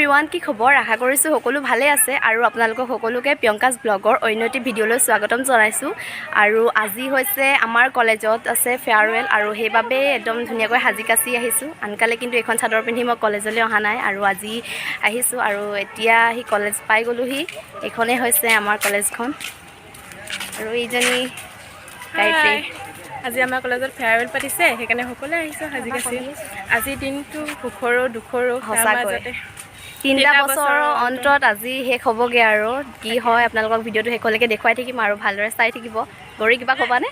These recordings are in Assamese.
এভৰিৱান, কি খবৰ? আশা কৰিছোঁ সকলো ভালে আছে আৰু আপোনালোকক সকলোকে প্ৰিয়ংকাজ ব্লগৰ অন্য এটি ভিডিঅ'লৈ স্বাগতম জনাইছোঁ। আৰু আজি হৈছে আমাৰ কলেজত আছে ফেয়াৰৱেল আৰু সেইবাবে একদম ধুনীয়াকৈ সাজি কাচি আহিছোঁ। আনকালে কিন্তু এখন চাদৰ পিন্ধি মই কলেজলৈ অহা নাই আৰু আজি আহিছোঁ আৰু এতিয়া আহি কলেজ পাই গ'লোহি। এইখনেই হৈছে আমাৰ কলেজখন আৰু এইজনী গায়ত্ৰী। আজি আমাৰ কলেজত ফেয়াৰৱেল পাতিছে, সেইকাৰণে সকলোৱে আহিছোঁ সাজি কাচি। আজিৰ দিনটো সুখৰো দুখৰো সঁচাকৈ 3টা বছৰৰ অন্তত আজি শেষ হ'বগৈ আৰু কি হয় আপোনালোকক ভিডিঅ'টো শেষলৈকে দেখুৱাই থাকিম আৰু ভালদৰে চাই থাকিব। গৌৰী কিবা ক'বানে?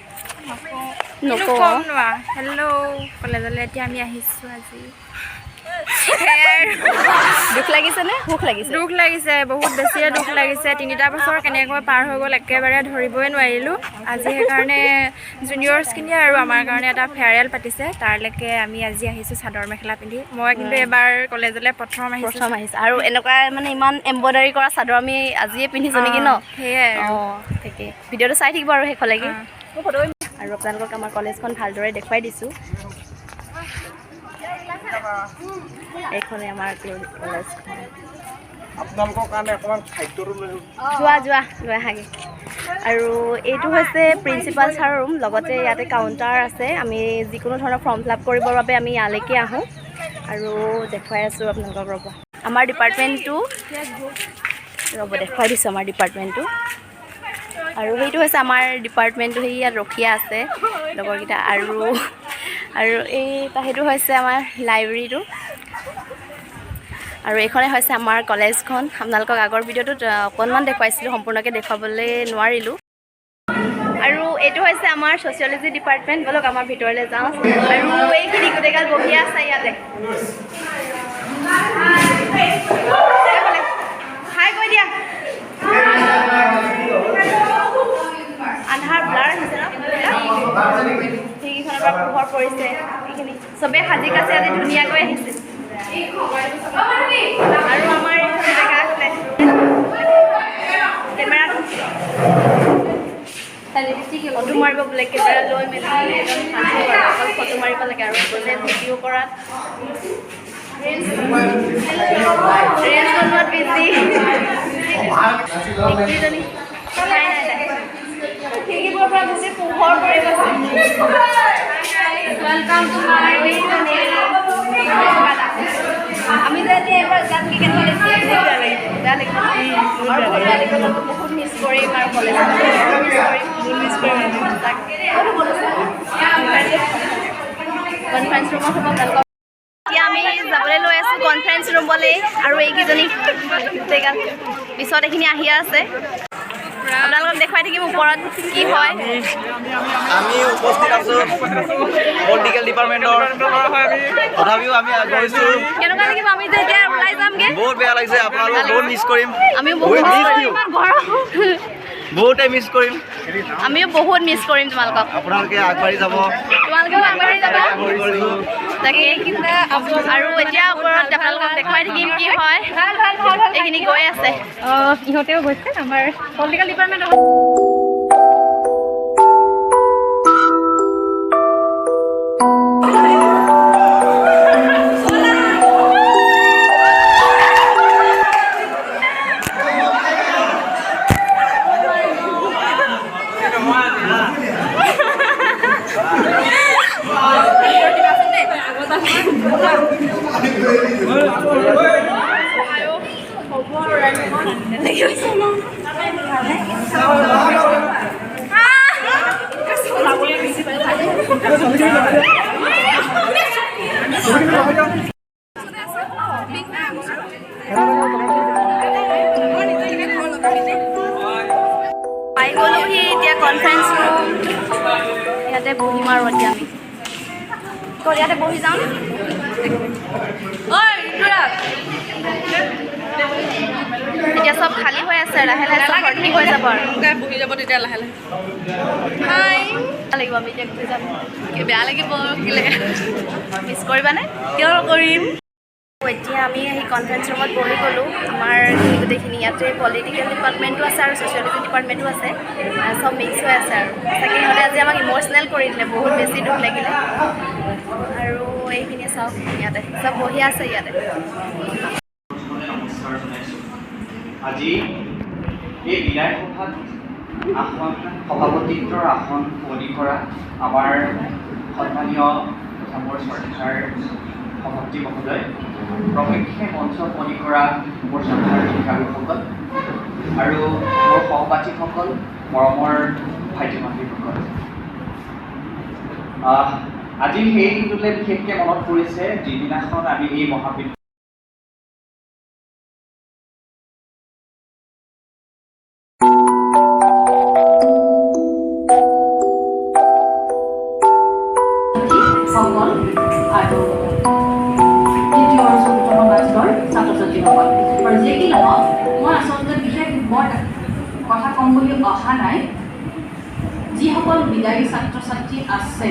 নকওঁ। হেল্ল' কলেজলৈ এতিয়া আমি আহিছোঁ আজি। দুখ লাগিছেনে? সুখ লাগিছে? দুখ লাগিছে, বহুত বেছিয়ে দুখ লাগিছে। 3টা বছৰ কেনেকৈ পাৰ হৈ গ'ল একেবাৰে ধৰিবই নোৱাৰিলোঁ। আজি সেইকাৰণে জুনিয়ৰ্ছখিনিয়ে আৰু আমাৰ কাৰণে এটা ফেয়াৰৱেল পাতিছে, তাৰলৈকে আমি আজি আহিছোঁ চাদৰ মেখেলা পিন্ধি। মই কিন্তু এবাৰ কলেজলৈ প্ৰথম আহিছোঁ আৰু এনেকুৱা মানে ইমান এম্ব্ৰইডাৰী কৰা চাদৰ আমি আজিয়ে পিন্ধিছোঁ নেকি ন? সেয়াই তাকে ভিডিঅ'টো চাই থাকিব আৰু শেষলৈকে। আৰু আপোনালোকক আমাৰ কলেজখন ভালদৰে দেখুৱাই দিছোঁ। এইখনে আমাৰ কলেজখন। আপোনালোকৰ কাৰণে অকণমান খাদ্যটো লৈ লৈ আহাগে। আৰু এইটো হৈছে প্ৰিন্সিপাল ছাৰৰ ৰুম, লগতে ইয়াতে কাউণ্টাৰ আছে। আমি যিকোনো ধৰণৰ ফৰ্ম ফিল আপ কৰিবৰ বাবে আমি ইয়ালৈকে আহোঁ আৰু দেখুৱাই আছোঁ আপোনালোকক। ৰ'ব আমাৰ ডিপাৰ্টমেণ্টটো, দেখুৱাই দিছোঁ আমাৰ ডিপাৰ্টমেণ্টটো। আৰু সেইটো হৈছে আমাৰ ডিপাৰ্টমেণ্টটো, সেই ইয়াত ৰখীয়া আছে লগৰকেইটা। আৰু সেইটো হৈছে আমাৰ লাইব্ৰেৰীটো আৰু এইখনে হৈছে আমাৰ কলেজখন। আপোনালোকক আগৰ ভিডিঅ'টোত অকণমান দেখুৱাইছিলোঁ, সম্পূৰ্ণকৈ দেখুৱাবলৈ নোৱাৰিলোঁ। আৰু এইটো হৈছে আমাৰ ছ'চিয়লজি ডিপাৰ্টমেণ্ট। ব'লক আমাৰ ভিতৰলৈ যাওঁ। আৰু এইখিনি গোটেইগাল বহি আছে ইয়াতে। হাই কৈ দিয়া। আন্ধাৰ ব্লাৰ হৈছে ন? সেইকেইখনৰ পৰা পোহৰ পৰিছে। এইখিনি চবেই সাজি কাচি আজি ধুনীয়াকৈ আহিছে। আৰু আমাৰ এইফালে দেখা আছে কেমেৰাটো ফটো মাৰিব বোলে, কেমেৰা লৈ মেলি একদম ভালকৈ আৰু অকল ফটো মাৰিব লাগে আৰু বোলে ভিডিঅ' কৰাত ৰিলছ বনোৱাত বিজি। সেইবোৰৰ পৰা বেছি পোহৰ পৰি গৈছে। আমি যে এতিয়া এবাৰ গান ক্ৰিকেট খেলিছোঁ, বেয়া লাগিব। বহুত মিছ কৰিম আৰু কলেজত মিছ কৰিম। কনফাৰেঞ্চ ৰুমত হ'ব আপোনালোকক। এতিয়া আমি যাবলৈ লৈ আছোঁ কনফাৰেঞ্চ ৰুমলৈ আৰু এইকেইজনী পিছত এইখিনি আহি আছে। আপোনালোকক দেখুৱাই থাকিম ওপৰত কি হয়। আমি উপস্থিত আছোঁ পলিটিকেল ডিপাৰ্টমেণ্টৰ, তথাপিও আমি গৈছোঁ। কেনেকুৱা লাগিব? আমি যে এতিয়া ওলাই যামগৈ, বহুত বেয়া লাগিছে। আপোনালোকক বহুত মিছ কৰিম। আমিও বহুত মিছ কৰিম। বহুতে মিছ কৰিম। আমিও বহুত মিছ কৰিম তোমালোকক। আপোনালোকে আগবাঢ়ি যাব। তোমালোকেও আগবাঢ়ি যাবা। তাকে আৰু এতিয়া ওপৰত আপোনালোকক দেখুৱাই থাকিম কি হয়। এইখিনি গৈ আছে, ইহঁতেও গৈছে আমাৰ পলিটিকেল ডিপাৰ্টমেণ্ট। পাই গ'লোহি এতিয়া কনফাৰেঞ্চ ৰুম। ইয়াতে বহিম আৰু এতিয়া আমি ইয়াতে বহি যাওঁ। এতিয়া চব খালী হৈ আছে, লাহে লাহে চব ভৰ্তি হৈ যাব আৰু বহি যাব তেতিয়া লাহে লাহে। লাগিব আমি এতিয়া গুচি যাম। বেয়া লাগিব, মিছ কৰিবানে? কিয় কৰিম। এতিয়া আমি আহি কনফাৰেঞ্চ ৰুমত বহি গ'লোঁ। আমাৰ গোটেইখিনি ইয়াতে পলিটিকেল ডিপাৰ্টমেণ্টো আছে আৰু ছ'চিয়লজি ডিপাৰ্টমেণ্টো আছে, চব মিক্স হৈ আছে। আৰু তাকে সিহঁতে আজি আমাক ইম'চনেল কৰি দিলে, বহুত বেছি দুখ লাগিলে। আৰু এইখিনি চাওক, ইয়াতে চব বহি আছে ইয়াতে। আজি এই বিদায় সভাত আসন সভাপতিত্বৰ আসন শুৱনি কৰা আমাৰ সন্মানীয় তথা মোৰ শ্ৰদ্ধাৰ সভাপতি মহোদয়, প্ৰত্যক্ষে মঞ্চ শুৱনি কৰা মোৰ শ্ৰদ্ধাৰ শিক্ষাগুৰুসকল আৰু মোৰ সহপাঠীসকল, মৰমৰ ভাইটি ভণ্টিসকল। আজি সেই দিনটোলৈ বিশেষকৈ মনত পৰিছে যিদিনাখন আমি এই মহাবিদ্যালয় সকল আৰু তৃতীয় আৰু চতুৰ্থ সমাজৰ ছাত্ৰ ছাত্ৰীসকল। আৰু যি কি নহওক, মই আচলতে বিশেষ বৰ কথা ক'ম বুলি অহা নাই। যিসকল বিদায়ী ছাত্ৰ ছাত্ৰী আছে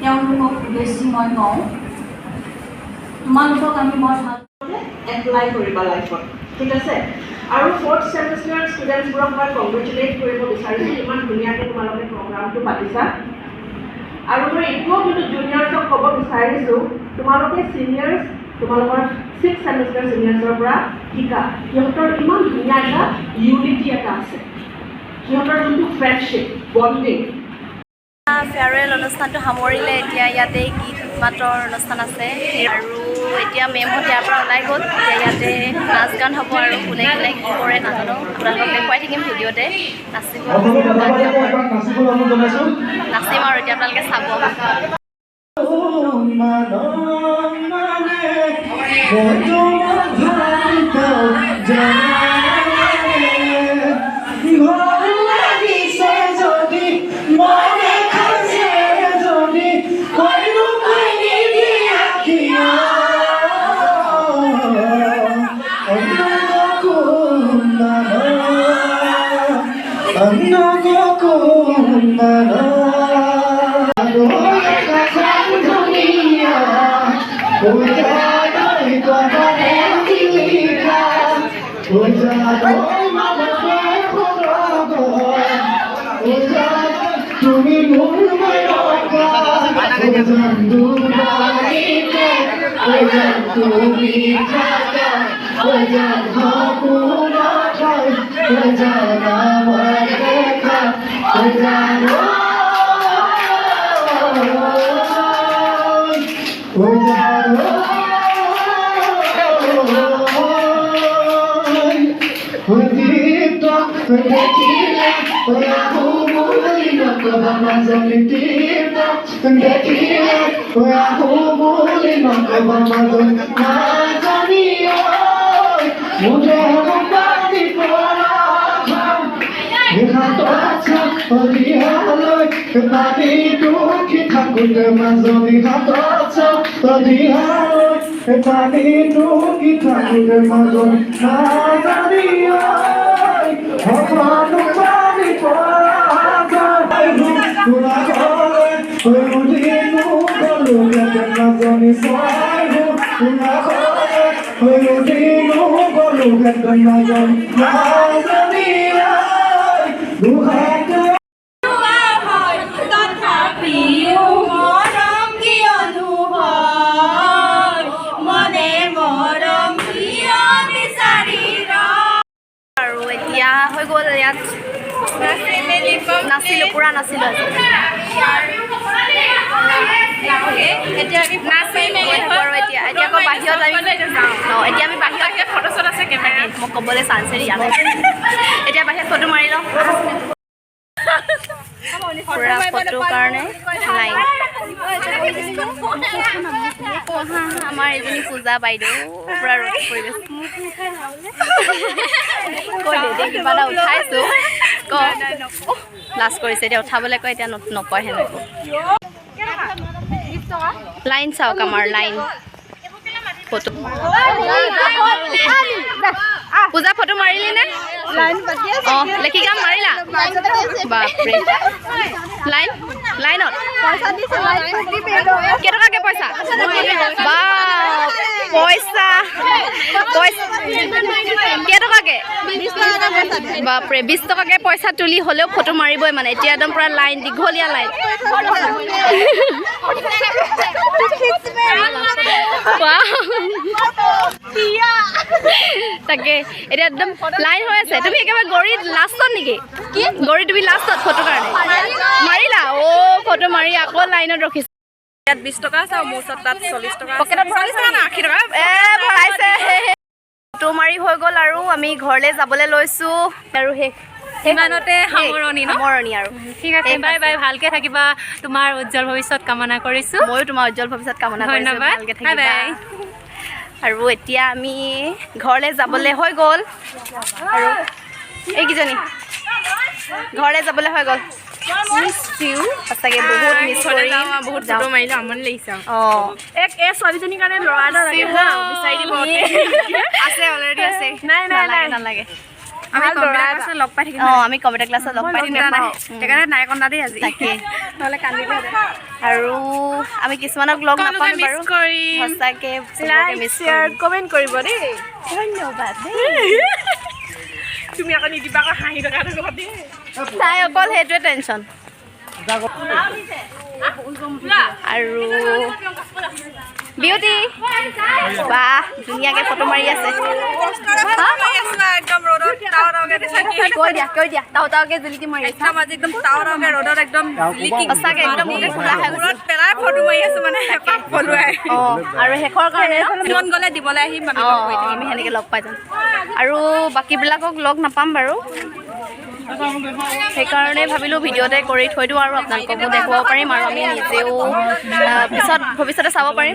তেওঁলোকক বেছি মই কওঁ, তোমালোকক আমি বৰ ভালদৰে এপ্লাই কৰিবা লাইফত, ঠিক আছে? আৰু 4th ছেমিষ্টাৰ ষ্টুডেণ্টছবোৰক মই কংগ্ৰেচুলেট কৰিব বিচাৰিছোঁ, ইমান ধুনীয়াকৈ তোমালোকে প্ৰগ্ৰামটো পাতিছা। আৰু মই এইটোও কিন্তু জুনিয়ৰ্ছক ক'ব বিচাৰিছোঁ, তোমালোকে ছিনিয়ৰ্ছ, তোমালোকৰ 6th ছেমিষ্টাৰ ছিনিয়ৰ্ছৰ পৰা শিকা। সিহঁতৰ ইমান ধুনীয়া এটা ইউনিটি এটা আছে, সিহঁতৰ যোনটো ফ্ৰেণ্ডশ্বিপ বণ্ডিং। ফেয়াৰৱেল অনুষ্ঠানটো সামৰিলে, এতিয়া ইয়াতে গীত মাতৰ অনুষ্ঠান আছে আৰু এতিয়া মেমহঁত ইয়াৰ পৰা ওলাই গ'ল। এতিয়া ইয়াতে নাচ গান হ'ব আৰু কোনে কোনে কি কৰে নাজানো, আপোনালোকক দেখুৱাই থাকিম ভিডিঅ'তে। নাচিম আৰু এতিয়া আপোনালোকে চাব। তুমি আৰু এতিয়া হৈ গ'ল ইয়াত নাচিলোঁ, পূৰা নাচিলোঁ। এতিয়া আমি এতিয়া আকৌ বাহিৰত আমি যাওঁ। এতিয়া আমি বাহিৰত ফটো চট আছে কেমেৰা, মই ক'বলৈ চান্সে দিয়া নাই। এতিয়া বাহিৰত ফটো মাৰি লওঁ। পূৰা ফটোৰ কাৰণে লাইন। আমাৰ এজনী পূজা বাইদেউ পূৰা ৰ'দ পৰিৱেশ। কিবা এটা উঠাইছোঁ, ক লাজ কৰিছে এতিয়া উঠাবলৈ কয়, এতিয়া নকয় হেনো। লাইন চাওক, আমাৰ লাইন ফটো। পূজা ফটো মাৰিলি নে? অঁ, লেখিকা মাৰিলা? বাপৰে, লাইন লাইনত কেইটকাকৈ পইচা? বা পইচা কেইটকাকৈ? বাপৰে, 20 টকাকৈ পইচা তুলি হ'লেও ফটো মাৰিবই মানে। এতিয়া একদম পূৰা লাইন, দীঘলীয়া লাইন। তাকে এতিয়া একদম লাইন হৈ আছে তুমি একেবাৰে গড়িত লাষ্টত নেকি কি গড়ি তুমি লাষ্টত ফটো কাৰণে মাৰিলা ফটো মাৰি আকৌ লাইনত ৰখিছা ইয়াত 20 টকা আছে আৰু মোৰ ওচৰত তাত 40 টকা পকেটত ভৰাইছে না 80 টকা ভৰাইছে ফটো মাৰি হৈ গ'ল আৰু আমি ঘৰলৈ যাবলৈ লৈছোঁ আৰু ইমানতে সামৰণি আৰু ঠিক আছে বাই বাই ভালকে থাকিবা তোমাৰ উজ্জ্বল ভৱিষ্যত কামনা কৰিছোঁ ময়ো তোমাৰ উজ্জ্বল ভৱিষ্যত কামনা কৰিছোঁ ধন্যবাদ ভালকে বাই থাকিবা বাই আৰু এতিয়া আমি ঘৰলৈ যাবলৈ হৈ গ'ল আৰু এইকেইজনী ঘৰলৈ যাবলৈ হৈ গ'ল সঁচাকৈ বহুত মিছ কৰি বহুত ফটো মাৰিলে আমনি লাগিছে অঁ এই ছোৱালীজনীৰ কাৰণে ল'ৰা এটা লাগে হা বিচাৰি দিব আছে অলৰেডি আছে নাই নালাগে আমি কম্পিউটাৰ ক্লাছত লগ পাই থাকিম অঁ আমি কম্পিউটাৰ ক্লাছত লগ পাই থাকিম সেইকাৰণে নাই কন্দা দেই আজি তাকে নহ'লে কান্দিলে আৰু আমি কিছুমানক লগ নাপাম বাৰু কৰি সঁচাকৈ লাইক শ্বেয়াৰ কমেণ্ট কৰিব দেই ধন্যবাদ তুমি আকৌ নিদিবা আকৌ হাঁহি থকা দেই তাই অকল সেইটোৱে টেনশ্যন আৰু বিউটি বাহ ধুনীয়াকৈ ফটো মাৰি আছে কৈ দিয়া টাউকে জিলিকি মাৰি আছে সঁচাকৈ একদম গোটেই খোলা হৈ গৈছে অঁ আৰু শেষৰ কাৰণে মন গ'লে দিবলৈ আহিম অঁ আমি সেনেকৈ লগ পাই যাম আৰু বাকীবিলাকক লগ নাপাম বাৰু সেইকাৰণে ভাবিলোঁ ভিডিঅ'তে কৰি থৈ দিওঁ আৰু আপোনালোককো দেখুৱাব পাৰিম আৰু আমি নিজেও পিছত ভৱিষ্যতে চাব পাৰিম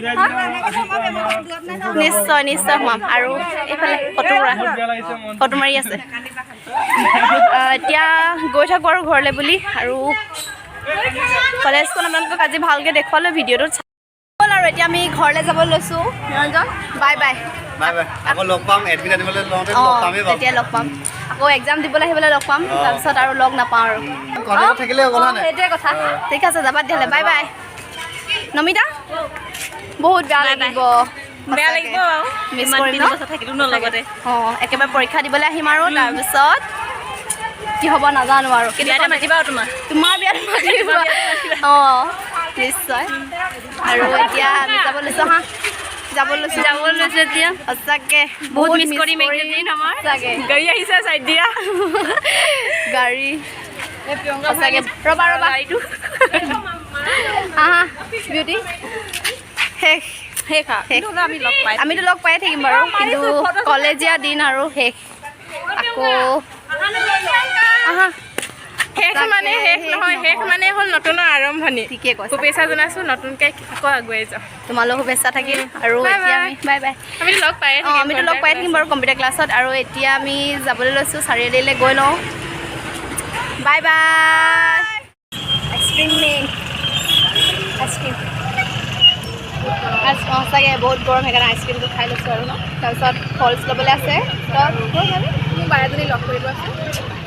নিশ্চয় সোমাম আৰু এইফালে ফটো মাৰি আছে এতিয়া গৈ থাকোঁ আৰু ঘৰলৈ বুলি আৰু কলেজখন আপোনালোকক আজি ভালকৈ দেখুৱালোঁ ভিডিঅ'টোত হ'ল আৰু এতিয়া আমি ঘৰলৈ যাব লৈছোঁ নিৰঞ্জন বাই বাই আকৌ লগ পাম এডমিট আনিবলৈ লওঁতে লগ পামেই বাৰু তেতিয়া লগ পাম আকৌ এক্সাম দিবলৈ আহিবলৈ লগ পাম তাৰপিছত আৰু লগ নাপাওঁ আৰু কণ্টেক্টত থাকিলে হ'ল হয় নাই সেইটোৱে কথা ঠিক আছে যাবা তেতিয়াহ'লে বাই বাই নমিতা বহুত বেয়া লাগিব মিছ কৰিম ন থাকিলোঁ ন লগতে অঁ একেবাৰে পৰীক্ষা দিবলৈ আহিম আৰু তাৰপিছত কি হ'ব নাজানো আৰু বিয়াতে মাতিবা আৰু তোমাৰ বিয়াত মাতিবা অঁ নিশ্চয় আৰু এতিয়া আমি যাব লৈছোঁ যাব লৈছোঁ এতিয়া সঁচাকৈ বহুত মিছ কৰিম এইকেইদিন আমাৰ সঁচাকৈ গাড়ী আহিছে চাইড দিয়া গাড়ী সঁচাকৈ ৰ'বা হা বিউটি শেষ আমিতো লগ পাই থাকিম বাৰু কিন্তু কলেজীয়া দিন আৰু শেষ আকৌ শেষ মানে শেষ নহয় শেষ মানে হ'ল নতুনৰ আৰম্ভণি ঠিকে কৈছা শুভেচ্ছা জনাইছোঁ নতুনকৈ আকৌ আগুৱাই যাওঁ তোমালোক শুভেচ্ছা থাকিল আৰু এতিয়া আমি বাই বাই আমিতো লগ পায়ে অঁ আমিতো লগ পাই থাকিম বাৰু কম্পিউটাৰ ক্লাছত আৰু এতিয়া আমি যাবলৈ লৈছোঁ চাৰিআলিলৈ গৈ লওঁ বাই বাই আইচক্ৰীম সঁচাকৈ বহুত গৰম সেইকাৰণে আইচক্ৰীমটো খাই লৈছোঁ আৰু ন তাৰপিছত ফলছ ল'বলৈ আছে মোৰ বা এজনী লগ কৰিব আছে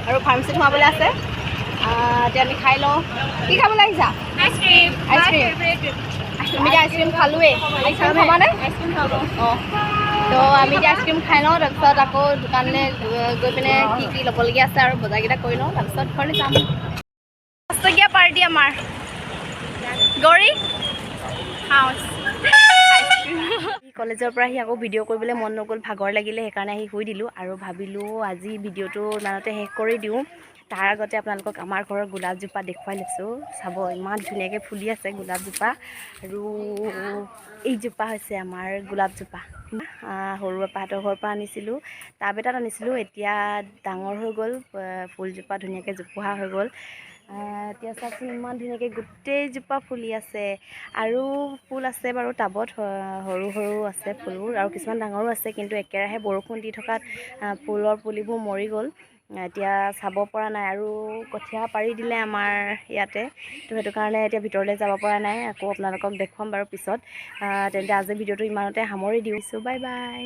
আৰু ফাৰ্মাচীত সোমাবলৈ আছে এতিয়া আমি খাই লওঁ কি খাবলৈ আহিছা আইচক্ৰীম আমি এতিয়া আইচক্ৰীম খালোঁৱেই আইচক্ৰীম খাবানে অঁ তো আমি এতিয়া আইচক্ৰীম খাই লওঁ তাৰপিছত আকৌ দোকানলৈ গৈ পিনে কি ল'বলগীয়া আছে আৰু বজাৰকেইটা কৰি লওঁ তাৰপিছত ঘৰলৈ যাম পাঁচটকীয়া পাৰ্টি আমাৰ গৌৰী কলেজৰ পৰা আহি আকৌ ভিডিঅ' কৰিবলৈ মন নগ'ল ভাগৰ লাগিলে সেইকাৰণে আহি শুই দিলোঁ আৰু ভাবিলোঁ আজি ভিডিঅ'টো ইমানতে শেষ কৰি দিওঁ তাৰ আগতে আপোনালোকক আমাৰ ঘৰৰ গোলাপজোপা দেখুৱাই লৈছোঁ চাব ইমান ধুনীয়াকৈ ফুলি আছে গোলাপজোপা আৰু এইজোপা হৈছে আমাৰ গোলাপজোপা সৰু আপাহঁতৰ ঘৰৰ পৰা আনিছিলোঁ টাব এটাত আনিছিলোঁ এতিয়া ডাঙৰ হৈ গ'ল ফুলজোপা ধুনীয়াকৈ জোপোহা হৈ গ'ল এতিয়া চাওকচোন ইমান ধুনীয়াকৈ গোটেইজোপা ফুলি আছে আৰু ফুল আছে বাৰু টাবত সৰু আছে ফুলবোৰ আৰু কিছুমান ডাঙৰো আছে কিন্তু একেৰাহে বৰষুণ দি থকাত ফুলৰ পুলিবোৰ মৰি গ'ল এতিয়া চাব পৰা নাই আৰু কঠীয়া পাৰি দিলে আমাৰ ইয়াতে তো সেইটো কাৰণে এতিয়া ভিতৰলৈ যাব পৰা নাই আকৌ আপোনালোকক দেখুৱাম বাৰু পিছত তেন্তে আজি ভিডিঅ'টো ইমানতে সামৰি দিছোঁ বাই বাই